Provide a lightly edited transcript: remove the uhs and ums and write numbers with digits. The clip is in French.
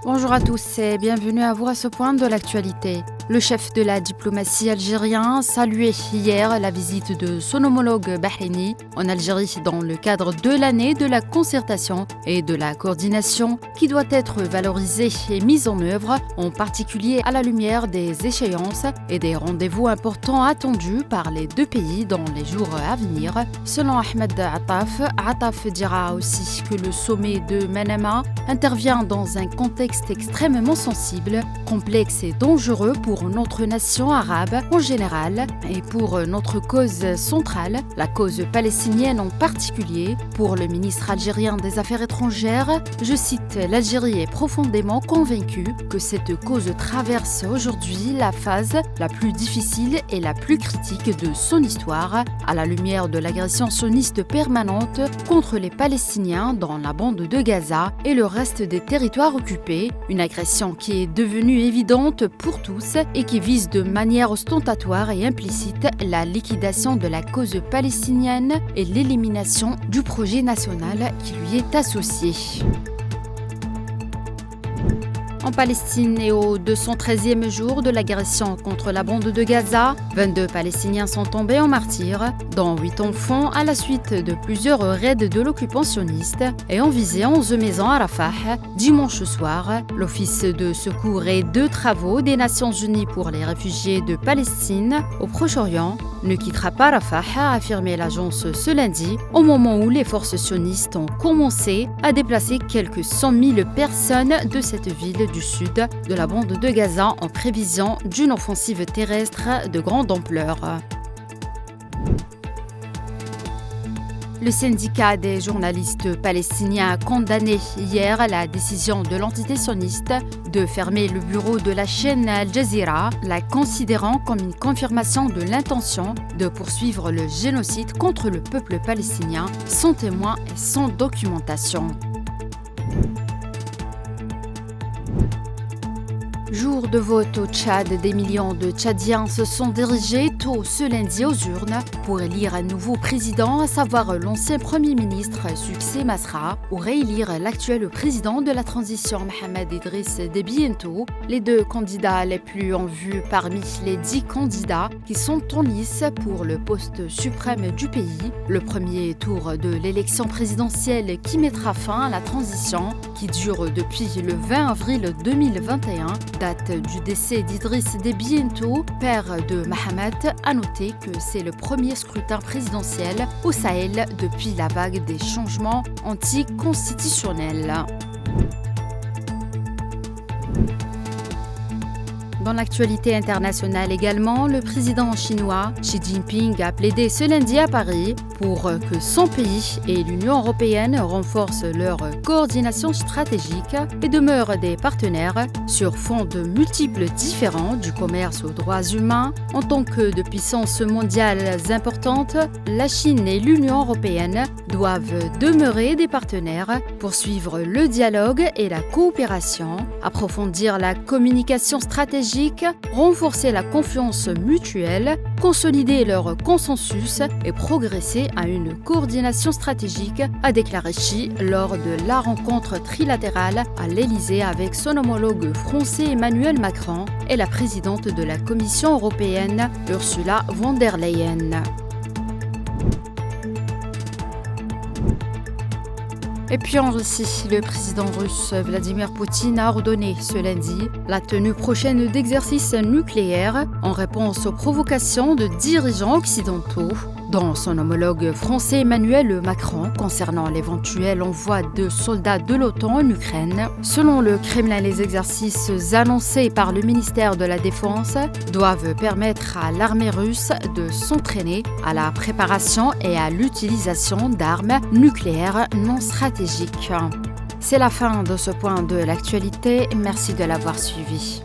Bonjour à tous et bienvenue à vous à ce point de l'actualité. Le chef de la diplomatie algérien saluait hier la visite de son homologue bahreïni en Algérie dans le cadre de l'année de la concertation et de la coordination qui doit être valorisée et mise en œuvre, en particulier à la lumière des échéances et des rendez-vous importants attendus par les deux pays dans les jours à venir. Selon Ahmed Attaf dira aussi que le sommet de Manama intervient dans un contexte extrêmement sensible, complexe et dangereux pour notre nation arabe en général et pour notre cause centrale, la cause palestinienne en particulier. Pour le ministre algérien des Affaires étrangères, je cite, « L'Algérie est profondément convaincue que cette cause traverse aujourd'hui la phase la plus difficile et la plus critique de son histoire, à la lumière de l'agression sioniste permanente contre les Palestiniens dans la bande de Gaza et le reste des territoires occupés, une agression qui est devenue évidente pour tous et qui vise de manière ostentatoire et implicite la liquidation de la cause palestinienne et l'élimination du projet national qui lui est associé. En Palestine et au 213e jour de l'agression contre la bande de Gaza, 22 Palestiniens sont tombés en martyrs, dont 8 enfants à la suite de plusieurs raids de l'occupant sioniste et ont visé 11 maisons à Rafah. Dimanche soir, l'Office de secours et de travaux des Nations Unies pour les réfugiés de Palestine au Proche-Orient ne quittera pas Rafah, a affirmé l'agence ce lundi, au moment où les forces sionistes ont commencé à déplacer quelques 100 000 personnes de cette ville du sud de la bande de Gaza en prévision d'une offensive terrestre de grande ampleur. Le syndicat des journalistes palestiniens a condamné hier la décision de l'entité sioniste de fermer le bureau de la chaîne Al Jazeera, la considérant comme une confirmation de l'intention de poursuivre le génocide contre le peuple palestinien sans témoins et sans documentation. Jour de vote au Tchad, des millions de Tchadiens se sont dirigés tôt ce lundi aux urnes pour élire un nouveau président, à savoir l'ancien Premier ministre Succès Masra, ou réélire l'actuel président de la transition Mohamed Idriss Déby Itno, les deux candidats les plus en vue parmi les 10 candidats qui sont en lice pour le poste suprême du pays. Le premier tour de l'élection présidentielle qui mettra fin à la transition qui dure depuis le 20 avril 2021, date du décès d'Idriss Déby Itno, père de Mohamed, a noté que c'est le premier scrutin présidentiel au Sahel depuis la vague des changements anticonstitutionnels. Dans l'actualité internationale également, le président chinois Xi Jinping a plaidé ce lundi à Paris pour que son pays et l'Union européenne renforcent leur coordination stratégique et demeurent des partenaires sur fond de multiples différends du commerce aux droits humains. En tant que de puissances mondiales importantes, la Chine et l'Union européenne doivent demeurer des partenaires, poursuivre le dialogue et la coopération, approfondir la communication stratégique, renforcer la confiance mutuelle, consolider leur consensus et progresser à une coordination stratégique, a déclaré Xi lors de la rencontre trilatérale à l'Élysée avec son homologue français Emmanuel Macron et la présidente de la Commission européenne Ursula von der Leyen. Et puis en Russie, le président russe Vladimir Poutine a ordonné ce lundi la tenue prochaine d'exercices nucléaires en réponse aux provocations de dirigeants occidentaux, dont son homologue français Emmanuel Macron concernant l'éventuel envoi de soldats de l'OTAN en Ukraine. Selon le Kremlin, les exercices annoncés par le ministère de la Défense doivent permettre à l'armée russe de s'entraîner à la préparation et à l'utilisation d'armes nucléaires non stratégiques. C'est la fin de ce point de l'actualité. Merci de l'avoir suivi.